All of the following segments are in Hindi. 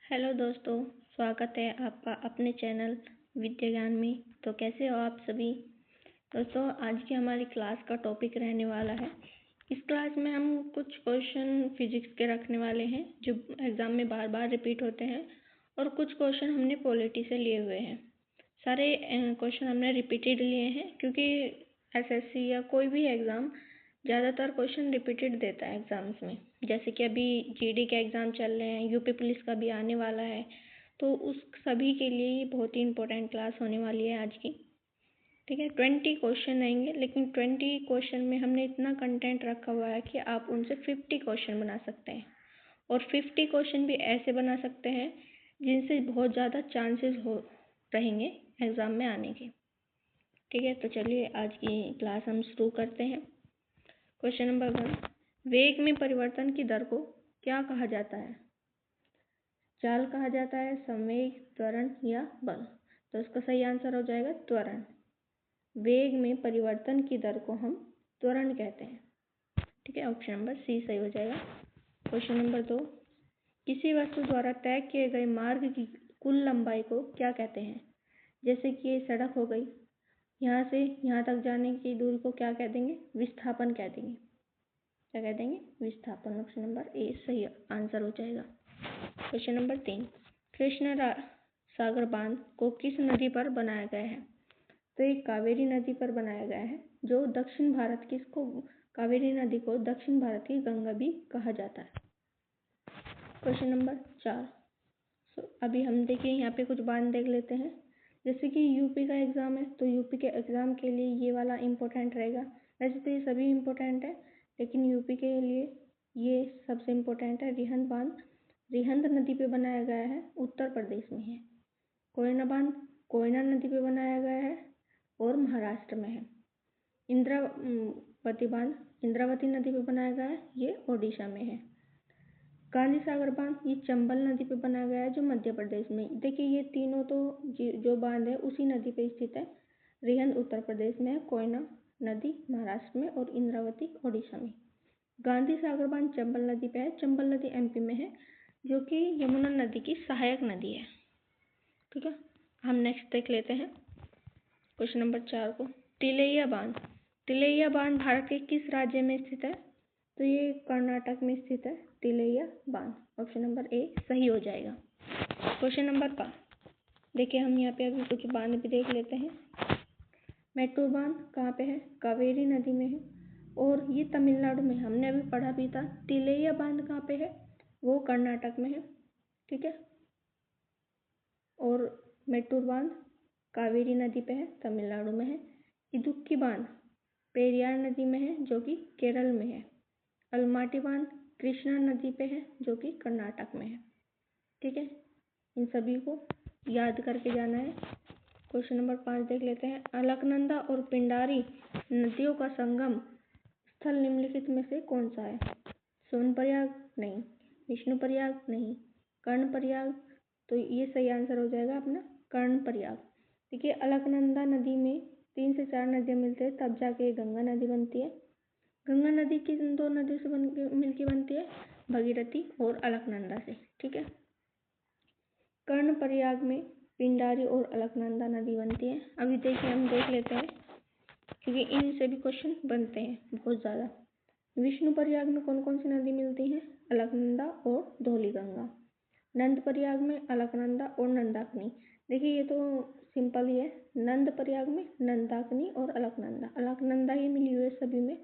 हेलो दोस्तों, स्वागत है आपका अपने चैनल विद्या ज्ञान में। तो कैसे हो आप सभी दोस्तों। आज की हमारी क्लास का टॉपिक रहने वाला है। इस क्लास में हम कुछ क्वेश्चन फिजिक्स के रखने वाले हैं जो एग्ज़ाम में बार बार रिपीट होते हैं, और कुछ क्वेश्चन हमने पॉलिटी से लिए हुए हैं। सारे क्वेश्चन हमने रिपीटेड लिए हैं क्योंकि एसएससी या कोई भी एग्ज़ाम ज़्यादातर क्वेश्चन रिपीटेड देता है एग्ज़ाम्स में। जैसे कि अभी जीडी के एग्ज़ाम चल रहे हैं, यूपी पुलिस का भी आने वाला है, तो उस सभी के लिए ये बहुत ही इंपॉर्टेंट क्लास होने वाली है आज की। ठीक है, 20 क्वेश्चन आएंगे, लेकिन 20 क्वेश्चन में हमने इतना कंटेंट रखा हुआ है कि आप उनसे 50 क्वेश्चन बना सकते हैं, और 50 क्वेश्चन भी ऐसे बना सकते हैं जिनसे बहुत ज़्यादा चांसेस हो रहेंगे एग्ज़ाम में आने के। ठीक है, तो चलिए आज की क्लास हम शुरू करते हैं। क्वेश्चन नंबर 1, वेग में परिवर्तन की दर को क्या कहा जाता है? चाल कहा जाता है, संवेग, त्वरण या बल? तो इसका सही आंसर हो जाएगा त्वरण। वेग में परिवर्तन की दर को हम त्वरण कहते हैं। ठीक है, ऑप्शन नंबर सी सही हो जाएगा। क्वेश्चन नंबर 2, किसी वस्तु द्वारा तय किए गए मार्ग की कुल लंबाई को क्या कहते हैं? जैसे कि ये सड़क हो गई, यहाँ से यहाँ तक जाने की दूरी को क्या कह देंगे? विस्थापन कह देंगे। क्या कह देंगे? विस्थापन। ऑप्शन नंबर ए सही आंसर हो जाएगा। क्वेश्चन नंबर 3, कृष्ण सागर बांध को किस नदी पर बनाया गया है? तो ये कावेरी नदी पर बनाया गया है, जो दक्षिण भारत की, इसको कावेरी नदी को दक्षिण भारत की गंगा भी कहा जाता है। क्वेश्चन नंबर 4, अभी हम देखिए यहाँ पे कुछ बांध देख लेते हैं। जैसे कि यूपी का एग्जाम है, तो यूपी के एग्जाम के लिए ये वाला इम्पोर्टेंट रहेगा। वैसे तो ये सभी इम्पोर्टेंट है, लेकिन यूपी के लिए ये सबसे इम्पोर्टेंट है। रिहंद बांध रिहंद नदी पे बनाया गया है, उत्तर प्रदेश में है। कोयना बांध कोयना नदी पे बनाया गया है और महाराष्ट्र में है। इंद्रावती बांध इंद्रावती नदी पे बनाया गया है, ये ओडिशा में है। गांधी सागर बांध ये चंबल नदी पे बनाया गया है, जो मध्य प्रदेश में। देखिए ये तीनों तो जो बांध है उसी नदी पे स्थित है। रिहंद उत्तर प्रदेश में है, कोयना नदी महाराष्ट्र में, और इंद्रावती ओडिशा में। गांधी सागर बांध चंबल नदी पे है, चंबल नदी एमपी में है, जो कि यमुना नदी की सहायक नदी है। ठीक है, हम नेक्स्ट देख लेते हैं क्वेश्चन नंबर 4 को। तिलैया बांध भारत के किस राज्य में स्थित है? तो ये कर्नाटक में स्थित है, तिलैया बांध। ऑप्शन नंबर ए सही हो जाएगा। क्वेश्चन नंबर 5, देखिए हम यहाँ पे अभी कुछ बांध भी देख लेते हैं। मैटूर बांध कहाँ पे है? कावेरी नदी में है, और ये तमिलनाडु में। हमने अभी पढ़ा भी था। तिलैया बांध कहाँ पे है? वो कर्नाटक में है। ठीक है, और मैटूर बांध कावेरी नदी पे है, तमिलनाडु में है। इदुक्की बांध पेरियार नदी में है, जो कि केरल में है। अलमाटी बांध कृष्णा नदी पे है, जो कि कर्नाटक में है। ठीक है, इन सभी को याद करके जाना है। क्वेश्चन नंबर 5 देख लेते हैं। अलकनंदा और पिंडारी नदियों का संगम स्थल निम्नलिखित में से कौन सा है? सोनप्रयाग नहीं, विष्णुप्रयाग नहीं, कर्णप्रयाग। तो ये सही आंसर हो जाएगा अपना कर्णप्रयाग। देखिए अलकनंदा नदी में 3 से 4 नदियाँ मिलती है, तब जाके गंगा नदी बनती है। गंगा नदी किन दो नदियों से मिलकर बनती है? भगीरथी और अलकनंदा से। ठीक है, कर्णप्रयाग में पिंडारी और अलकनंदा नदी बनती है। अभी देखिए हम देख लेते हैं, क्योंकि इनसे भी क्वेश्चन बनते हैं बहुत ज़्यादा। विष्णुप्रयाग में कौन कौन सी नदी मिलती है? अलकनंदा और धौलीगंगा। नंदप्रयाग में अलकनंदा और नंदाकिनी। देखिए ये तो सिंपल ही है। नंदप्रयाग में नंदाकिनी और अलकनंदा अलकनंदा ही मिली हुई है सभी में।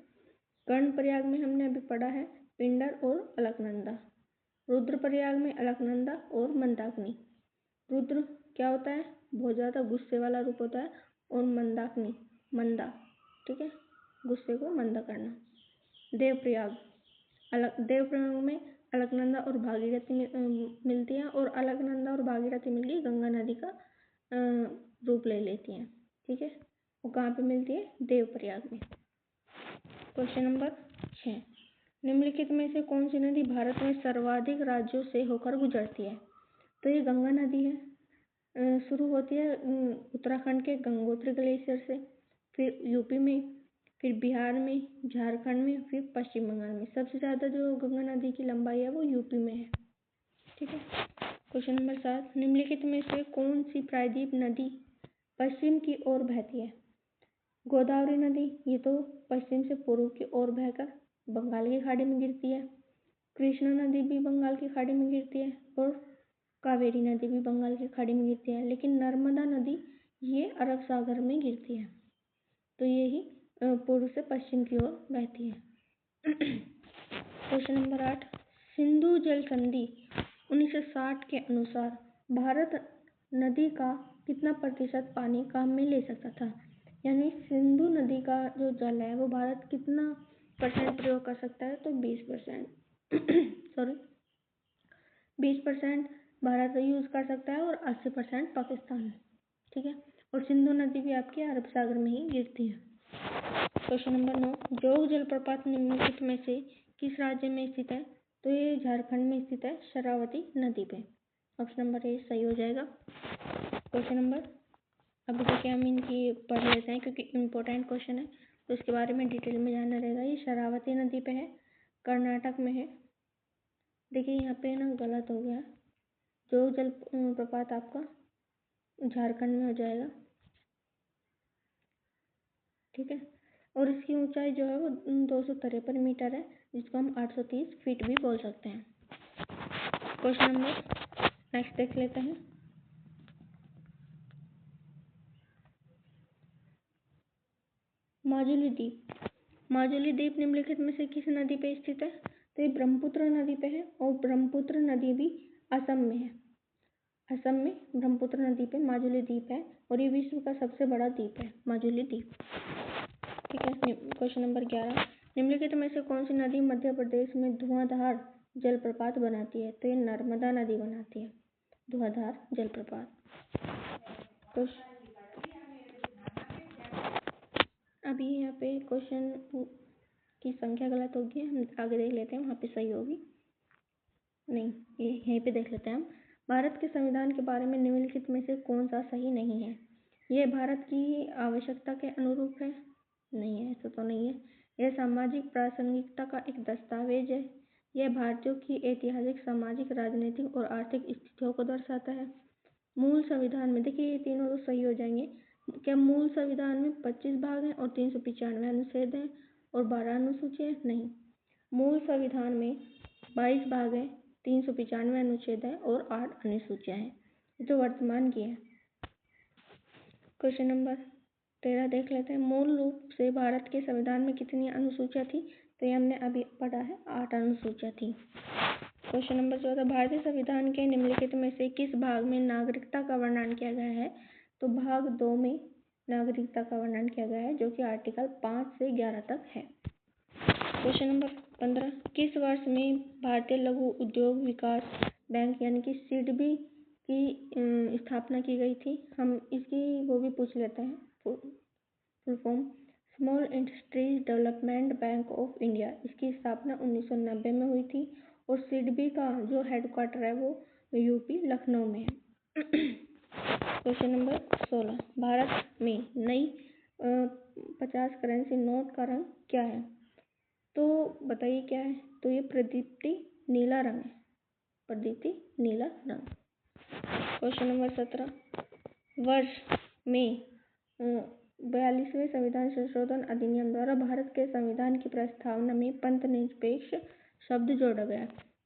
कर्णप्रयाग में हमने अभी पढ़ा है पिंडर और अलकनंदा। रुद्रप्रयाग में अलकनंदा और मंदाकिनी। रुद्र क्या होता है? बहुत ज़्यादा गुस्से वाला रूप होता है, और मंदाकिनी मंदा। ठीक है, गुस्से को मंदा करना। देवप्रयाग में अलकनंदा और भागीरथी मिलती है, और अलकनंदा और भागीरथी मिलकर गंगा नदी का रूप ले लेती हैं। ठीक है, वो कहाँ पे मिलती है? देवप्रयाग में। क्वेश्चन नंबर 6, निम्नलिखित में से कौन सी नदी भारत में सर्वाधिक राज्यों से होकर गुजरती है? तो ये गंगा नदी है। शुरू होती है उत्तराखंड के गंगोत्री ग्लेशियर से, फिर यूपी में, फिर बिहार में, झारखंड में, फिर पश्चिम बंगाल में। सबसे ज़्यादा जो गंगा नदी की लंबाई है वो यूपी में है। ठीक है, क्वेश्चन नंबर 7, निम्नलिखित में से कौन सी प्रायद्वीप नदी पश्चिम की ओर बहती है? गोदावरी नदी, ये तो पश्चिम से पूर्व की ओर बहकर बंगाल की खाड़ी में गिरती है। कृष्णा नदी भी बंगाल की खाड़ी में गिरती है और कावेरी नदी भी बंगाल की खाड़ी में गिरती है, लेकिन नर्मदा नदी ये अरब सागर में गिरती है। तो ये ही पूर्व से पश्चिम की ओर बहती है। क्वेश्चन नंबर 8, सिंधु जल संधि 1960 के अनुसार भारत नदी का कितना प्रतिशत पानी काम में ले सकता था? यानी सिंधु नदी का जो जल है वो भारत कितना % प्रयोग कर सकता है? तो 20%। सॉरी 20% भारत यूज कर सकता है और 80% पाकिस्तान। ठीक है, और सिंधु नदी भी आपके अरब सागर में ही गिरती है। क्वेश्चन नंबर 9, जोग जलप्रपात निम्नलिखित में से किस राज्य में स्थित है? तो ये झारखंड में स्थित है, शरावती नदी पे। ऑप्शन नंबर ए सही हो जाएगा। क्वेश्चन नंबर, अभी देखिए हम इनकी पढ़ लेते हैं क्योंकि इम्पोर्टेंट क्वेश्चन है तो इसके बारे में डिटेल में जानना रहेगा। ये शरावती नदी पे है, कर्नाटक में है। देखिए यहाँ पे ना गलत हो गया, जोग जल प्रपात आपका झारखंड में हो जाएगा। ठीक है, और इसकी ऊंचाई जो है वो 253 मीटर है, जिसको हम 830 फीट भी बोल सकते हैं। क्वेश्चन नंबर नेक्स्ट देख लेते हैं। माजुली द्वीप, माजुली द्वीप निम्नलिखित में से किस नदी पे स्थित है? तो ये ब्रह्मपुत्र नदी पे है और ब्रह्मपुत्र नदी भी असम में है। असम में ब्रह्मपुत्र नदी पे माजुली द्वीप है और ये विश्व का सबसे बड़ा द्वीप है, माजुली द्वीप। ठीक है, क्वेश्चन नंबर 11, निम्नलिखित में से कौन सी नदी मध्य प्रदेश में धुआंधार जलप्रपात बनाती है? तो ये नर्मदा नदी बनाती है धुआंधार जलप्रपात। अभी यहाँ पे क्वेश्चन की संख्या गलत होगी, हम आगे देख लेते हैं, वहाँ पे सही होगी। नहीं, ये यहीं पे देख लेते हैं हम। भारत के संविधान के बारे में निम्नलिखित में से कौन सा सही नहीं है? यह भारत की आवश्यकता के अनुरूप है? नहीं है, ऐसा तो नहीं है। यह सामाजिक प्रासंगिकता का एक दस्तावेज है। यह भारतीयों की ऐतिहासिक, सामाजिक, राजनीतिक और आर्थिक स्थितियों को दर्शाता है। मूल संविधान में, देखिए ये तीनों तो सही हो जाएंगे। क्या मूल संविधान में 25 भाग हैं और 395 अनुच्छेद हैं और 12 अनुसूची है? नहीं, मूल संविधान में 22 भाग हैं, 395 अनुच्छेद हैं और 8 अनुसूचियां हैं जो वर्तमान की है। क्वेश्चन नंबर 13 देख लेते हैं। मूल रूप से भारत के संविधान में कितनी अनुसूचियां थी? तो ये हमने अभी पढ़ा है, 8 अनुसूचियां थी। क्वेश्चन नंबर 14, भारतीय संविधान के निम्नलिखित में से किस भाग में नागरिकता का वर्णन किया गया है? तो भाग 2 में नागरिकता का वर्णन किया गया है, जो कि आर्टिकल 5 से 11 तक है। क्वेश्चन नंबर 15, किस वर्ष में भारतीय लघु उद्योग विकास बैंक यानी कि सिडबी की स्थापना की गई थी? हम इसकी वो भी पूछ लेते हैं, full form small industries development bank of India. इसकी स्थापना 1990 में हुई थी और सिडबी का जो हेडक्वार्टर है वो यूपी लखनऊ में है। क्वेश्चन नंबर 16, भारत में नई 50 करेंसी नोट का रंग क्या है? तो बताइए क्या है? तो ये प्रदीप्ति नीला रंग है, प्रदीप्ति नीला रंग। क्वेश्चन नंबर 17, वर्ष में 42वें संविधान संशोधन अधिनियम द्वारा भारत के संविधान की प्रस्तावना में पंथ निरपेक्ष शब्द जोड़ा गया।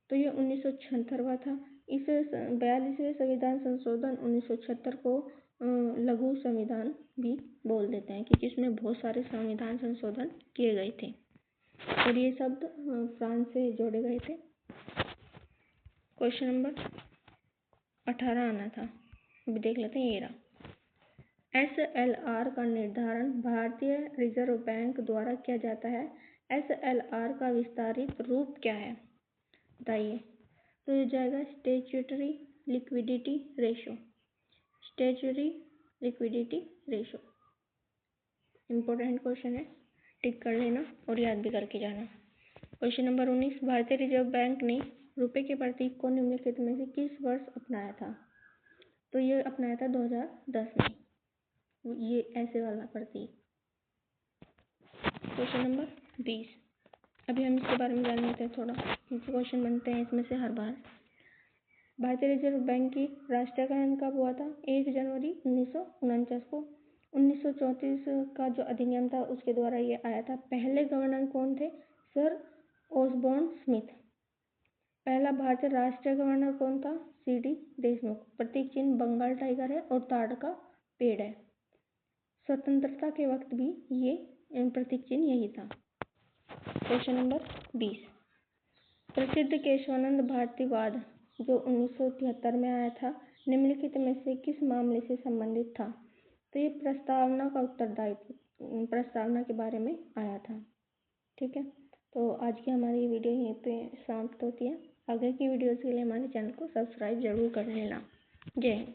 तो ये 1976 हुआ था। इस 42वें संविधान संशोधन 1976 को लघु संविधान भी बोल देते हैं क्योंकि इसमें बहुत सारे संविधान संशोधन किए गए थे और ये शब्द फ्रांस से जोड़े गए थे। क्वेश्चन नंबर 18 आना था, अभी देख लेते हैं। ये रहा, SLR का निर्धारण भारतीय रिजर्व बैंक द्वारा किया जाता है। SLR का विस्तारित रूप क्या है बताइए? तो ये जाएगा statutory liquidity ratio, statutory liquidity ratio. Important question है, टिक कर लेना और याद भी करके जाना। क्वेश्चन नंबर 19, भारतीय रिजर्व बैंक ने रुपए के प्रतीक को निम्नलिखित में से किस वर्ष अपनाया था? तो ये अपनाया था 2010 में, ये ऐसे वाला प्रतीक। क्वेश्चन नंबर 20, अभी हम इसके बारे में जान लेते हैं थोड़ा, क्योंकि क्वेश्चन बनते हैं इसमें से हर बार। भारतीय रिजर्व बैंक की राष्ट्रीयकरण कब हुआ था? 1 जनवरी 1949 को। 1934 का जो अधिनियम था उसके द्वारा ये आया था। पहले गवर्नर कौन थे? Sir Osborne Smith. पहला भारतीय राष्ट्रीय गवर्नर कौन था? CD देशमुख। प्रतीक चिन्ह बंगाल टाइगर है और ताड़ का पेड़ है। स्वतंत्रता के वक्त भी ये प्रतीक चिन्ह यही था। क्वेश्चन नंबर 20, प्रसिद्ध केशवानंद भारतीवाद जो 1973 में आया था, निम्नलिखित में से किस मामले से संबंधित था? तो ये प्रस्तावना का उत्तरदायित्व, प्रस्तावना के बारे में आया था। ठीक है, तो आज की हमारी वीडियो यहीं पे समाप्त होती है। आगे की वीडियोस के लिए हमारे चैनल को सब्सक्राइब जरूर कर लेना। जय हिंद।